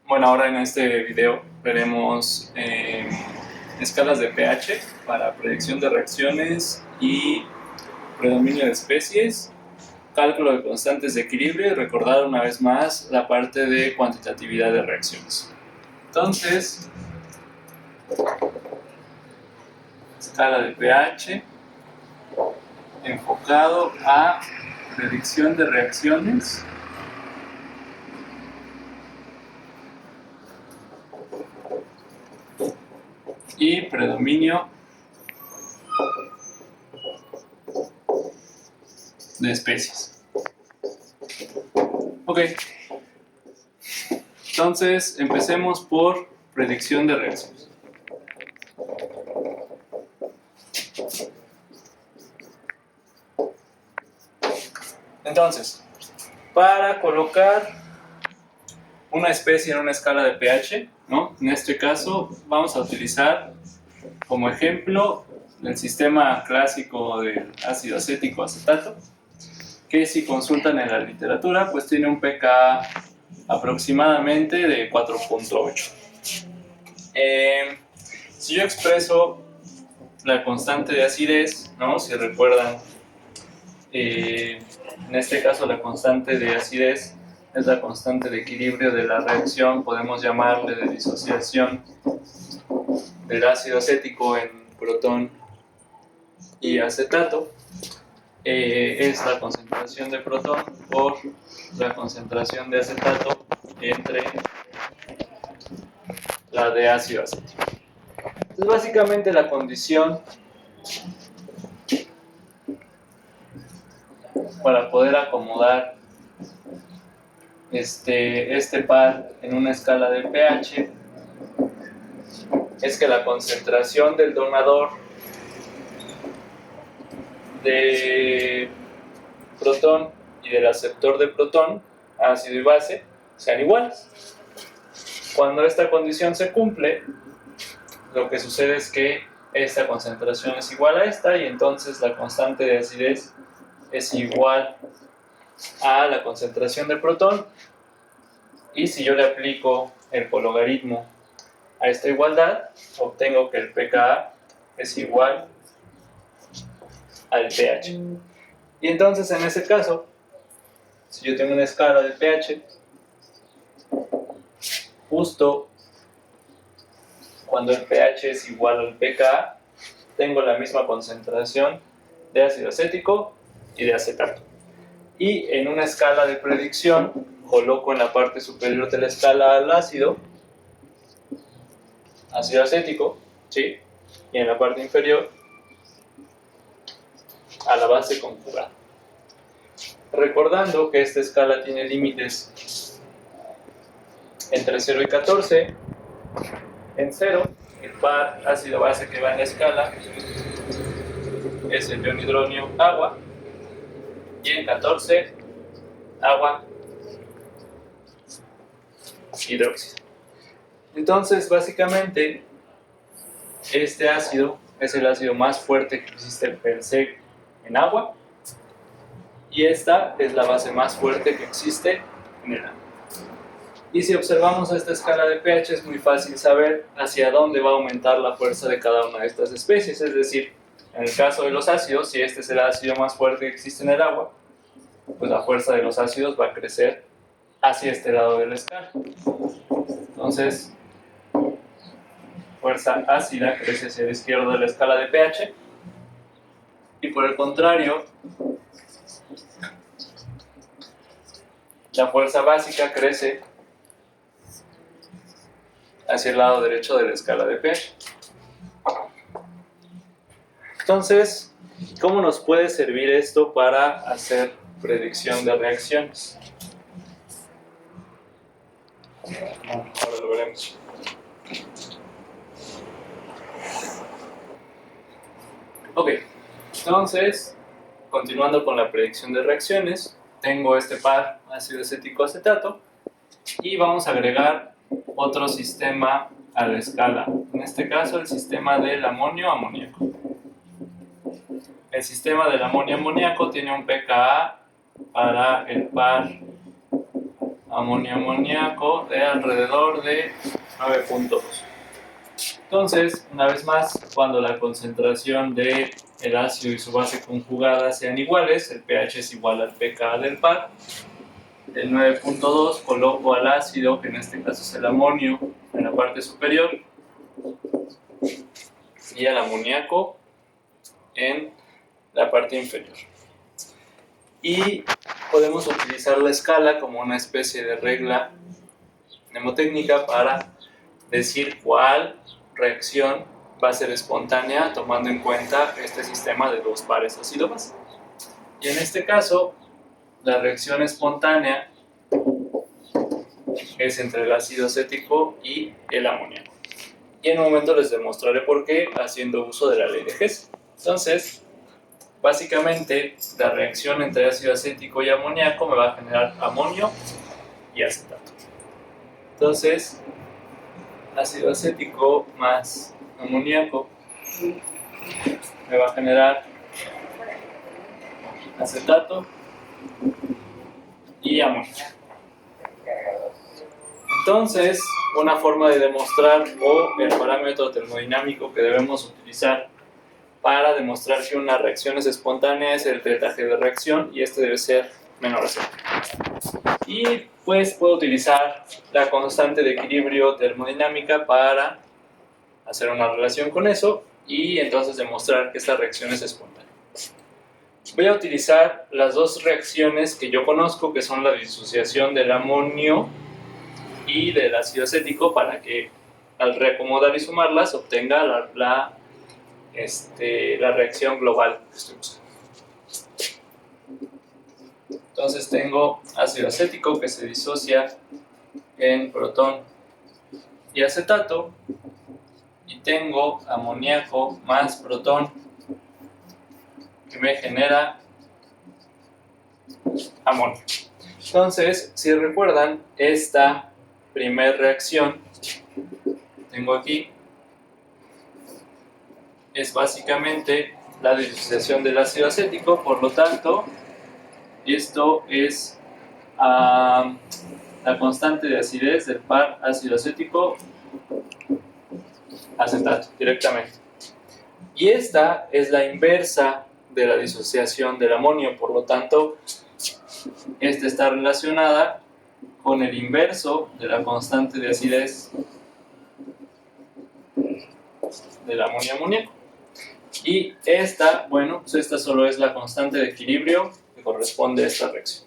Bueno, ahora en este video veremos escalas de pH para predicción de reacciones y predominio de especies, cálculo de constantes de equilibrio y recordar una vez más la parte de cuantitatividad de reacciones. Entonces, escala de pH enfocado a predicción de reacciones y predominio de especies. Ok, entonces empecemos por predicción de reacciones. Entonces, para colocar una especie en una escala de pH, ¿no? En este caso vamos a utilizar como ejemplo el sistema clásico del ácido acético acetato, que si consultan en la literatura, pues tiene un pKa aproximadamente de 4.8. Si yo expreso la constante de acidez, ¿no? Si recuerdan, en este caso la constante de acidez es la constante de equilibrio de la reacción, podemos llamarle de disociación del ácido acético en protón y acetato. Es la concentración de protón por la concentración de acetato entre la de ácido acético. Entonces, básicamente la condición para poder acomodar este par en una escala de pH es que la concentración del donador de protón y del aceptor de protón, ácido y base, sean iguales. Cuando esta condición se cumple, lo que sucede es que esta concentración es igual a esta y entonces la constante de acidez es igual a la concentración de protón, y si yo le aplico el cologaritmo a esta igualdad, obtengo que el pKa es igual al pH. Y entonces en ese caso, si yo tengo una escala de pH, justo cuando el pH es igual al pKa, tengo la misma concentración de ácido acético y de acetato. Y en una escala de predicción, coloco en la parte superior de la escala al ácido acético, ¿sí? Y en la parte inferior a la base conjugada. Recordando que esta escala tiene límites entre 0 y 14, en 0, el par ácido-base que va en la escala es el ion hidronio agua, y en 14, agua hidróxido. Entonces, básicamente, este ácido es el ácido más fuerte que existe per se en agua, y esta es la base más fuerte que existe en el agua. Y si observamos esta escala de pH, es muy fácil saber hacia dónde va a aumentar la fuerza de cada una de estas especies. Es decir, en el caso de los ácidos, si este es el ácido más fuerte que existe en el agua, pues la fuerza de los ácidos va a crecer hacia este lado de la escala. Entonces, fuerza ácida crece hacia la izquierda de la escala de pH, y por el contrario, la fuerza básica crece hacia el lado derecho de la escala de pH. Entonces, ¿cómo nos puede servir esto para hacer predicción de reacciones? Ahora lo veremos. Ok, entonces, continuando con la predicción de reacciones, tengo este par ácido acético acetato y vamos a agregar otro sistema a la escala, en este caso el sistema del amonio amoníaco. El sistema del amonio amoníaco tiene un pKa para el par amoníaco de alrededor de 9.2. Entonces, una vez más, cuando la concentración del ácido y su base conjugada sean iguales, el pH es igual al pKa del par. El 9.2 coloco al ácido, que en este caso es el amonio, en la parte superior, y al amoníaco en la parte inferior. Y podemos utilizar la escala como una especie de regla mnemotécnica para decir cuál reacción va a ser espontánea tomando en cuenta este sistema de dos pares ácido-base. Y en este caso, la reacción espontánea es entre el ácido acético y el amoníaco. Y en un momento les demostraré por qué haciendo uso de la ley de Hess. Entonces, básicamente, la reacción entre ácido acético y amoníaco me va a generar amonio y acetato. Entonces, ácido acético más amoníaco me va a generar acetato y amonio. Entonces, una forma de demostrar o el parámetro termodinámico que debemos utilizar para demostrar que una reacción es espontánea es el delta G de reacción, y este debe ser menor a 0. Y pues puedo utilizar la constante de equilibrio termodinámica para hacer una relación con eso y entonces demostrar que esta reacción es espontánea. Voy a utilizar las dos reacciones que yo conozco, que son la disociación del amonio y del ácido acético, para que al reacomodar y sumarlas obtenga la reacción global que estoy buscando. Entonces tengo ácido acético que se disocia en protón y acetato, y tengo amoníaco más protón que me genera amonio. Entonces, si recuerdan, esta primera reacción tengo aquí es básicamente la disociación del ácido acético, por lo tanto, esto es la constante de acidez del par ácido acético acetato directamente. Y esta es la inversa de la disociación del amonio, por lo tanto, esta está relacionada con el inverso de la constante de acidez del amonio-amoníaco. Y esta, bueno, pues esta solo es la constante de equilibrio que corresponde a esta reacción.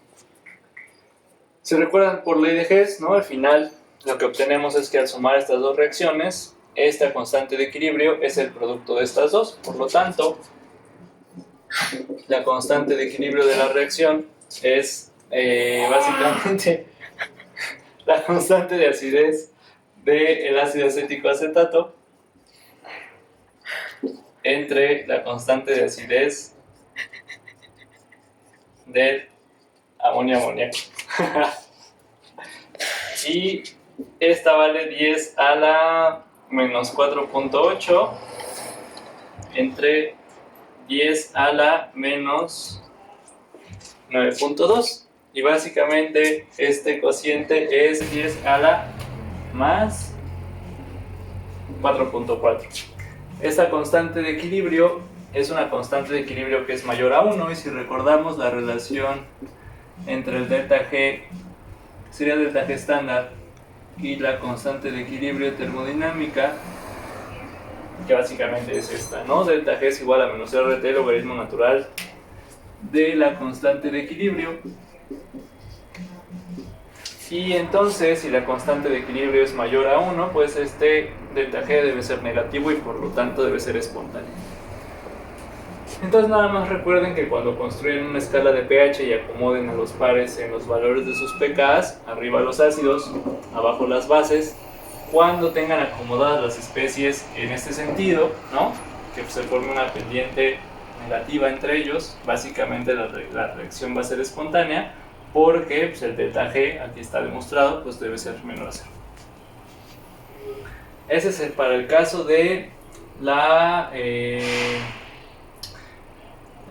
Si recuerdan por ley de Hess, ¿no? Al final lo que obtenemos es que al sumar estas dos reacciones, esta constante de equilibrio es el producto de estas dos. Por lo tanto, la constante de equilibrio de la reacción es básicamente la constante de acidez del ácido acético acetato entre la constante de acidez del amonio amoníaco. Y esta vale 10 a la menos 4.8 entre 10 a la menos 9.2. Y básicamente este cociente es 10 a la más 4.4. Esta constante de equilibrio es una constante de equilibrio que es mayor a 1, y si recordamos la relación entre el delta G, sería delta G estándar, y la constante de equilibrio termodinámica, que básicamente es esta, ¿no? Delta G es igual a menos RT, logaritmo natural de la constante de equilibrio. Y entonces, si la constante de equilibrio es mayor a 1, pues este delta G debe ser negativo y por lo tanto debe ser espontáneo. Entonces nada más recuerden que cuando construyen una escala de pH y acomoden a los pares en los valores de sus pKs, arriba los ácidos, abajo las bases, cuando tengan acomodadas las especies en este sentido, ¿no? Que se forme una pendiente negativa entre ellos, básicamente la reacción va a ser espontánea, porque pues, el delta G, aquí está demostrado, pues debe ser menor a 0. Ese es para el caso de la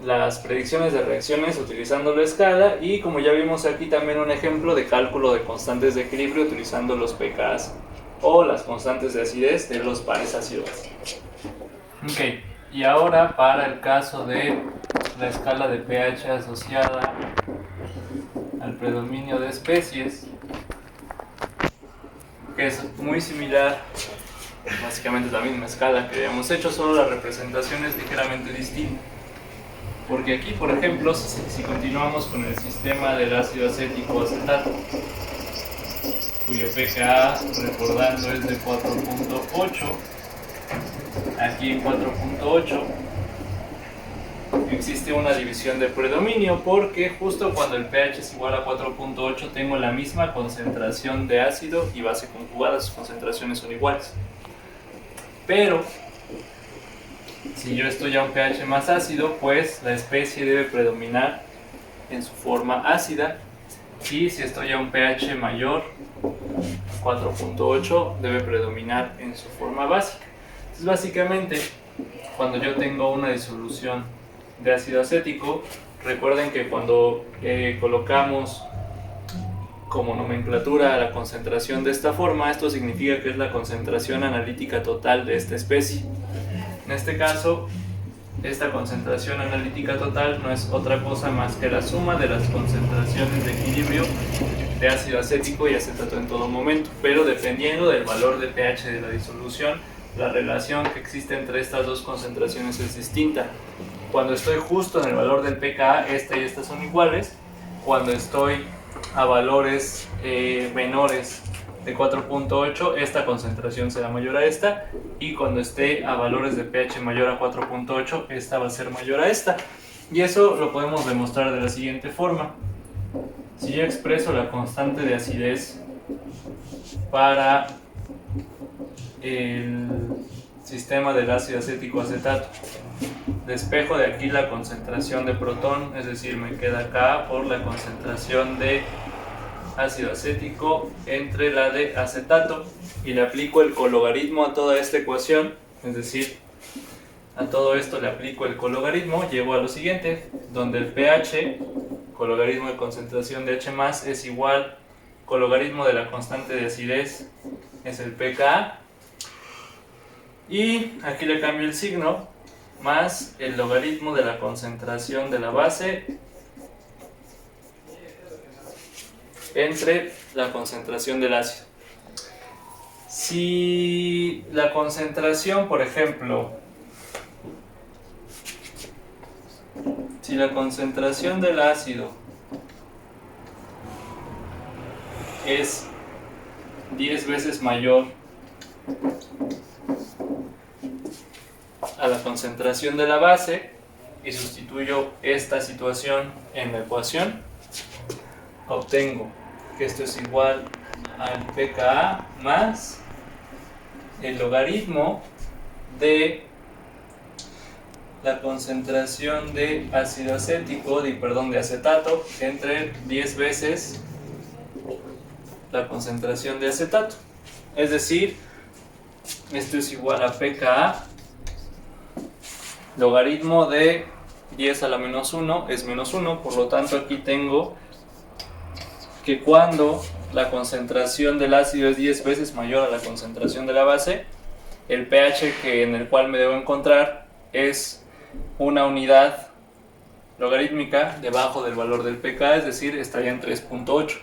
las predicciones de reacciones utilizando la escala, y como ya vimos aquí también un ejemplo de cálculo de constantes de equilibrio utilizando los pKs o las constantes de acidez de los pares ácido-base. Ok, y ahora para el caso de la escala de pH asociada al predominio de especies, que es muy similar, básicamente la misma escala que habíamos hecho, solo la representación es ligeramente distinta. Porque aquí, por ejemplo, si continuamos con el sistema del ácido acético acetato, cuyo pKa, recordando, es de 4.8, aquí en 4.8 existe una división de predominio, porque justo cuando el pH es igual a 4.8 tengo la misma concentración de ácido y base conjugada, sus concentraciones son iguales. Pero si yo estoy a un pH más ácido, pues la especie debe predominar en su forma ácida, y si estoy a un pH mayor, 4.8, debe predominar en su forma básica. Entonces, básicamente, cuando yo tengo una disolución de ácido acético, recuerden que cuando colocamos como nomenclatura la concentración de esta forma, esto significa que es la concentración analítica total de esta especie. En este caso, esta concentración analítica total no es otra cosa más que la suma de las concentraciones de equilibrio de ácido acético y acetato en todo momento, pero dependiendo del valor de pH de la disolución, la relación que existe entre estas dos concentraciones es distinta. Cuando estoy justo en el valor del pKa, esta y esta son iguales. Cuando estoy a valores menores de 4.8, esta concentración será mayor a esta, y cuando esté a valores de pH mayor a 4.8, esta va a ser mayor a esta. Y eso lo podemos demostrar de la siguiente forma. Si yo expreso la constante de acidez para el sistema del ácido acético acetato, despejo de aquí la concentración de protón, es decir, me queda acá por la concentración de ácido acético entre la de acetato, y le aplico el cologaritmo a toda esta ecuación, es decir, a todo esto le aplico el cologaritmo, llego a lo siguiente, donde el pH, cologaritmo de concentración de H+, es igual cologaritmo de la constante de acidez, es el pKa, y aquí le cambio el signo, más el logaritmo de la concentración de la base entre la concentración del ácido. Si la concentración, por ejemplo, si la concentración del ácido es 10 veces mayor a la concentración de la base, y sustituyo esta situación en la ecuación, obtengo que esto es igual al pKa más el logaritmo de la concentración de ácido acético, de acetato, entre 10 veces la concentración de acetato. Es decir, esto es igual a pKa, logaritmo de 10 a la menos 1 es menos 1, por lo tanto aquí tengo que cuando la concentración del ácido es 10 veces mayor a la concentración de la base, el pH en el cual me debo encontrar es una unidad logarítmica debajo del valor del pKa, es decir, estaría en 3.8.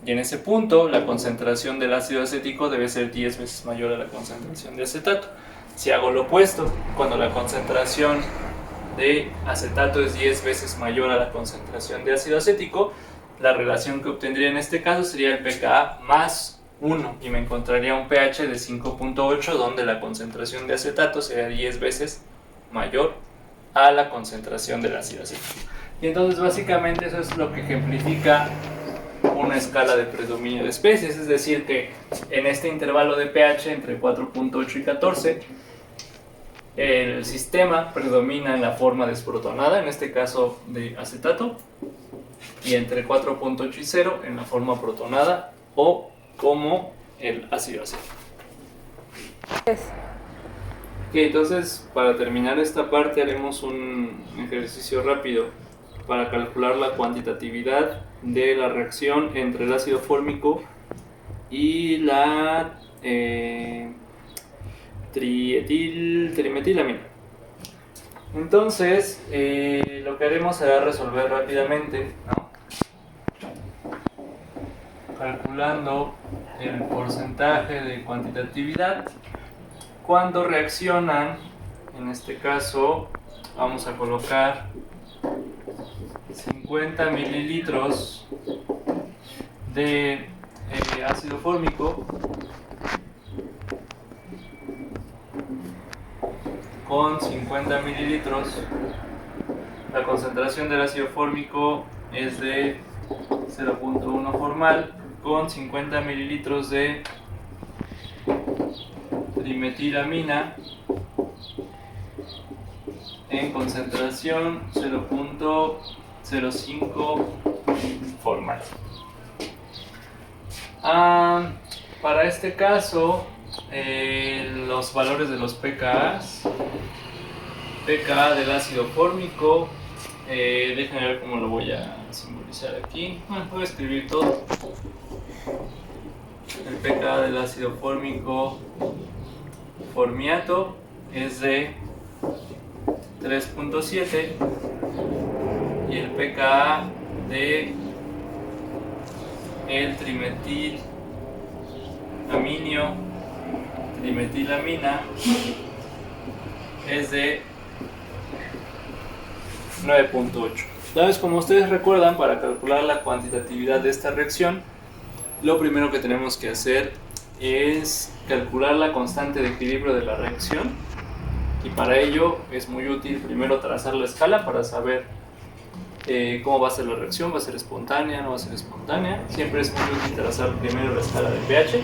Y en ese punto la concentración del ácido acético debe ser 10 veces mayor a la concentración de acetato. Si hago lo opuesto, cuando la concentración de acetato es 10 veces mayor a la concentración de ácido acético, la relación que obtendría en este caso sería el pKa más 1, y me encontraría un pH de 5.8, donde la concentración de acetato sería 10 veces mayor a la concentración del ácido acético. Y entonces básicamente eso es lo que ejemplifica una escala de predominio de especies, es decir, que en este intervalo de pH entre 4.8 y 14, el sistema predomina en la forma desprotonada, en este caso de acetato, y entre 4.8 y 0 en la forma protonada o como el ácido acético. Ok, entonces para terminar esta parte haremos un ejercicio rápido para calcular la cuantitatividad de la reacción entre el ácido fórmico y la trimetilamina. Entonces, lo que haremos será resolver rápidamente, ¿no? Calculando el porcentaje de cuantitatividad cuando reaccionan. En este caso vamos a colocar 50 mililitros de ácido fórmico con 50 mililitros. La concentración del ácido fórmico es de 0.1 formal con 50 mililitros de trimetilamina en concentración 0.05 formal. Para este caso, los valores de los pKa's. pKa del ácido fórmico, déjenme ver cómo lo voy a simbolizar aquí. Bueno, voy a escribir todo. El pKa del ácido fórmico formiato es de 3.7 y el pKa de el trimetilamina es de 9.8. Entonces, como ustedes recuerdan, para calcular la cuantitatividad de esta reacción, lo primero que tenemos que hacer es calcular la constante de equilibrio de la reacción, y para ello es muy útil primero trazar la escala para saber cómo va a ser la reacción. ¿Va a ser espontánea? ¿No va a ser espontánea? Siempre es muy útil trazar primero la escala de pH.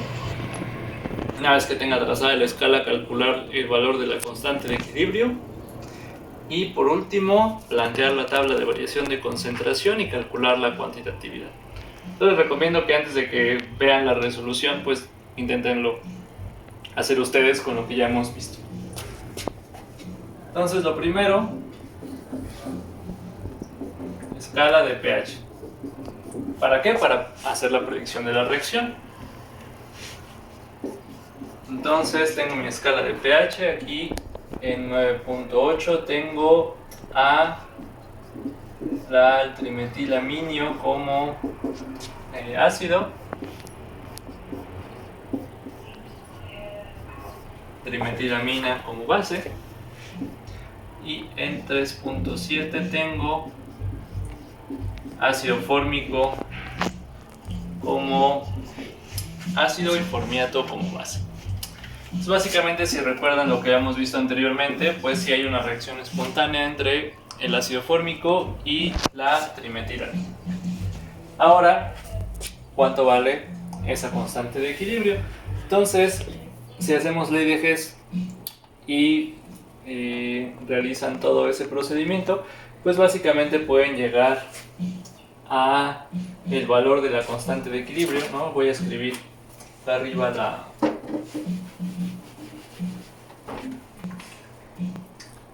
Una vez que tenga trazada la escala, calcular el valor de la constante de equilibrio. Y por último, plantear la tabla de variación de concentración y calcular la cuantitatividad. Entonces recomiendo que antes de que vean la resolución, pues inténtenlo hacer ustedes con lo que ya hemos visto. Entonces lo primero, escala de pH. ¿Para qué? Para hacer la predicción de la reacción. Entonces tengo mi escala de pH aquí. En 9.8 tengo al trimetilaminio como ácido, trimetilamina como base, y en 3.7 tengo ácido fórmico como ácido y formiato como base. Entonces, básicamente, si recuerdan lo que habíamos visto anteriormente, pues si hay una reacción espontánea entre el ácido fórmico y la trimetilamina. Ahora, ¿cuánto vale esa constante de equilibrio? Entonces, si hacemos ley de Hess y realizan todo ese procedimiento, pues básicamente pueden llegar a el valor de la constante de equilibrio, ¿no? Voy a escribir arriba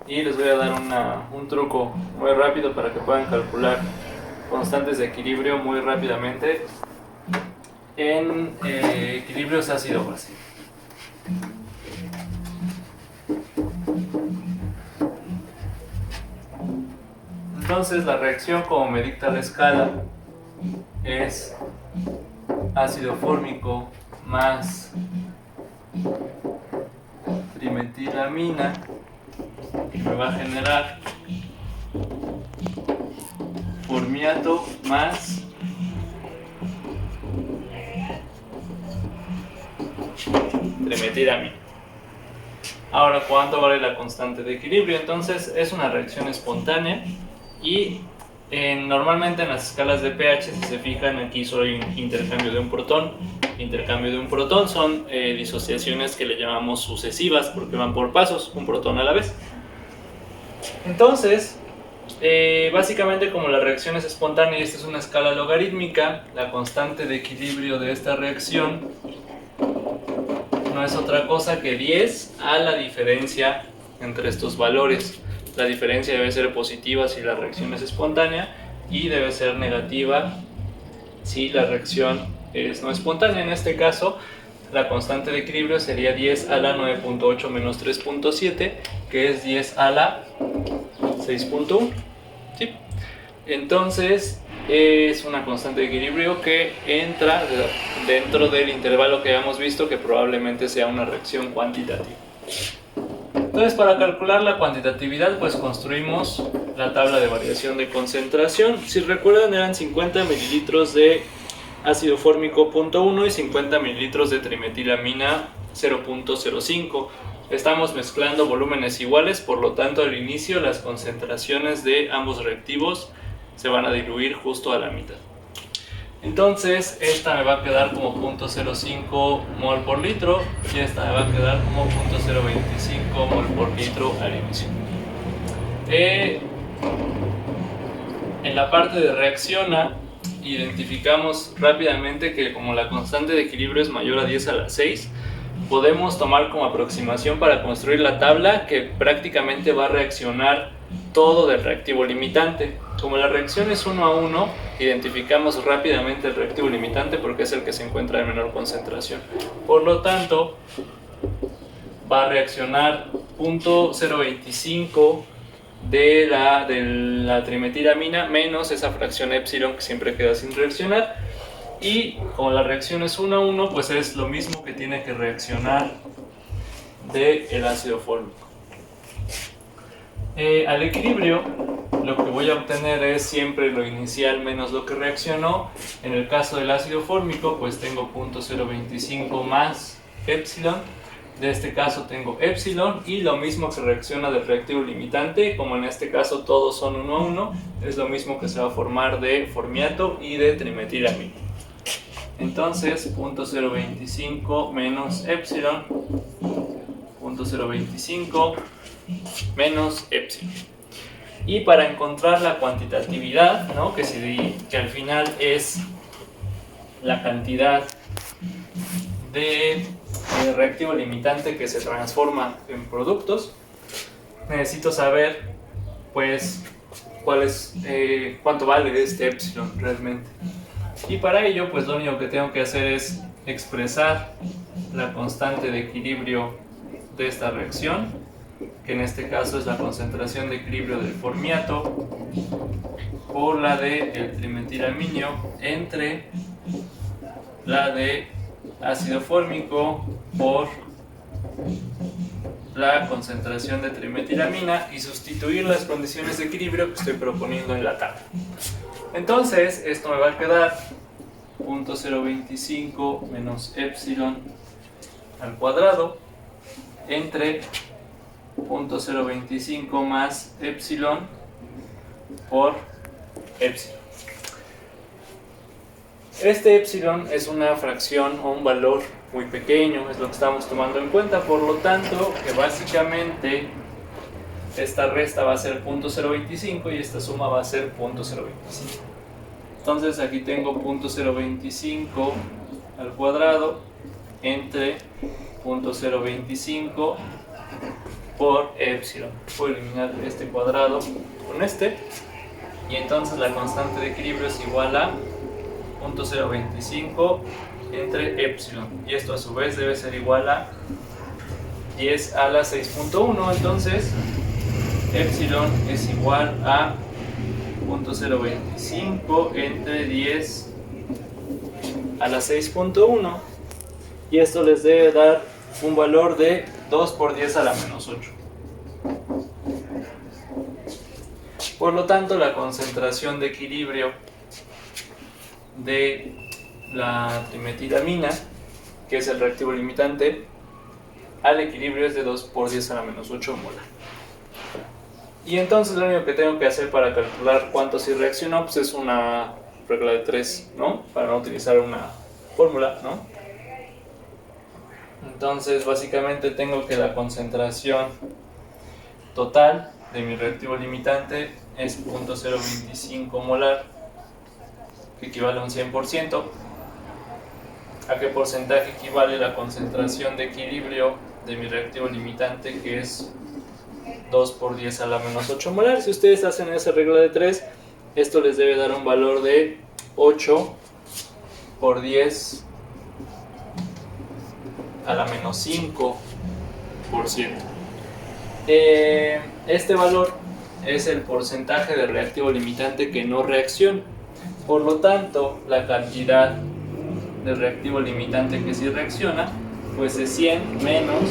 y les voy a dar un truco muy rápido para que puedan calcular constantes de equilibrio muy rápidamente en equilibrios ácido-base. Entonces la reacción, como me dicta la escala, es ácido fórmico más trimetilamina, que me va a generar formiato más trimetilamina. Ahora, ¿cuánto vale la constante de equilibrio? Entonces es una reacción espontánea y normalmente en las escalas de pH, si se fijan, aquí solo hay un intercambio de un protón. Intercambio de un protón son disociaciones que le llamamos sucesivas porque van por pasos, un protón a la vez. Entonces, básicamente, como la reacción es espontánea y esta es una escala logarítmica, la constante de equilibrio de esta reacción no es otra cosa que 10 a la diferencia entre estos valores. La diferencia debe ser positiva si la reacción es espontánea y debe ser negativa si la reacción es no espontánea. En este caso, la constante de equilibrio sería 10 a la 9.8 menos 3.7, que es 10 a la 6.1. ¿Sí? Entonces, es una constante de equilibrio que entra dentro del intervalo que habíamos visto, que probablemente sea una reacción cuantitativa. Entonces, para calcular la cuantitatividad, pues construimos la tabla de variación de concentración. Si recuerdan, eran 50 mililitros de ácido fórmico 0.1 y 50 mililitros de trimetilamina 0.05. Estamos mezclando volúmenes iguales, por lo tanto al inicio las concentraciones de ambos reactivos se van a diluir justo a la mitad. Entonces esta me va a quedar como 0.05 mol por litro y esta me va a quedar como 0.025 mol por litro al inicio. En la parte de reacciona, identificamos rápidamente que como la constante de equilibrio es mayor a 10 a la 6, podemos tomar como aproximación para construir la tabla que prácticamente va a reaccionar todo del reactivo limitante. Como la reacción es 1 a 1, identificamos rápidamente el reactivo limitante porque es el que se encuentra en menor concentración. Por lo tanto, va a reaccionar 0.025 de la trimetilamina menos esa fracción epsilon que siempre queda sin reaccionar. Y como la reacción es 1 a 1, pues es lo mismo que tiene que reaccionar del ácido fórmico. Al equilibrio, lo que voy a obtener es siempre lo inicial menos lo que reaccionó. En el caso del ácido fórmico, pues tengo 0.025 más epsilon. De este caso tengo epsilon y lo mismo que reacciona del reactivo limitante. Como en este caso todos son 1 a 1, es lo mismo que se va a formar de formiato y de trimetilamina. Entonces 0.025 menos epsilon, 0.025 menos epsilon. Y para encontrar la cuantitatividad, ¿no? que al final es la cantidad de reactivo limitante que se transforma en productos, necesito saber pues cuánto vale este epsilon realmente. Y para ello pues lo único que tengo que hacer es expresar la constante de equilibrio de esta reacción, que en este caso es la concentración de equilibrio del formiato por la del trimetilaminio entre la de ácido fórmico por la concentración de trimetilamina y sustituir las condiciones de equilibrio que estoy proponiendo en la tabla. Entonces esto me va a quedar 0.025 menos epsilon al cuadrado entre 0.025 más epsilon por epsilon. Este epsilon es una fracción o un valor muy pequeño, es lo que estamos tomando en cuenta, por lo tanto que básicamente esta resta va a ser 0.025 y esta suma va a ser 0.025. Entonces aquí tengo 0.025 al cuadrado entre 0.025 por epsilon. Puedo eliminar este cuadrado con este y entonces la constante de equilibrio es igual a 0.025 entre epsilon, y esto a su vez debe ser igual a 10 a la 6.1. entonces epsilon es igual a 0.025 entre 10 a la 6.1, y esto les debe dar un valor de 2 por 10 a la menos 8. Por lo tanto, la concentración de equilibrio de la trimetilamina, que es el reactivo limitante, al equilibrio es de 2 por 10 a la menos 8 molar. Y entonces lo único que tengo que hacer para calcular cuánto sí reaccionó, pues es una regla de 3, ¿no? Para no utilizar una fórmula, ¿no? Entonces básicamente tengo que la concentración total de mi reactivo limitante es 0.025 molar, que equivale a un 100%. a qué porcentaje equivale la concentración de equilibrio de mi reactivo limitante, que es 2 por 10 a la menos 8 molar. Si ustedes hacen esa regla de 3, esto les debe dar un valor de 8 por 10 a la menos 5%. Este valor es el porcentaje de reactivo limitante que no reacciona. Por lo tanto, la cantidad de reactivo limitante que sí reacciona, pues es 100 menos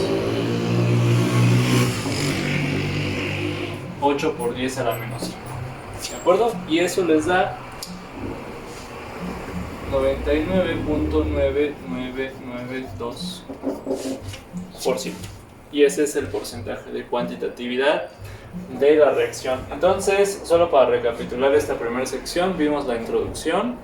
8 por 10 a la menos 5. ¿De acuerdo? Y eso les da 99.9992%. Y ese es el porcentaje de cuantitatividad de la reacción. Entonces, solo para recapitular esta primera sección, vimos la introducción,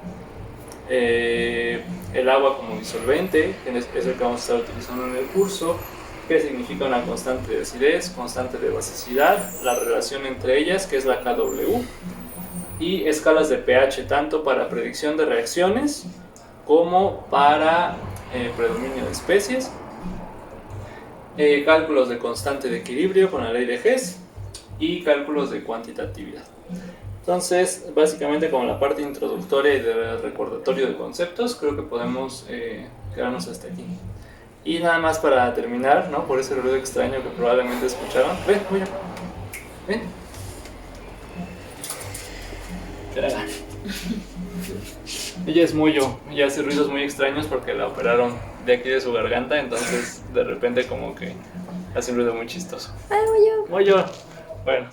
el agua como disolvente, que es el que vamos a estar utilizando en el curso, qué significa una constante de acidez, constante de basicidad, la relación entre ellas, que es la KW, y escalas de pH tanto para predicción de reacciones como para predominio de especies, cálculos de constante de equilibrio con la ley de Hess y cálculos de cuantitatividad. Entonces, básicamente como la parte introductoria y de recordatorio de conceptos, creo que podemos quedarnos hasta aquí. Y nada más para terminar, ¿no? Por ese ruido extraño que probablemente escucharon. Ven, Moyo. Ven. Ella es Moyo. Ella hace ruidos muy extraños porque la operaron de aquí de su garganta. Entonces, de repente como que hace un ruido muy chistoso. ¡Ay, Moyo! Moyo. Bueno.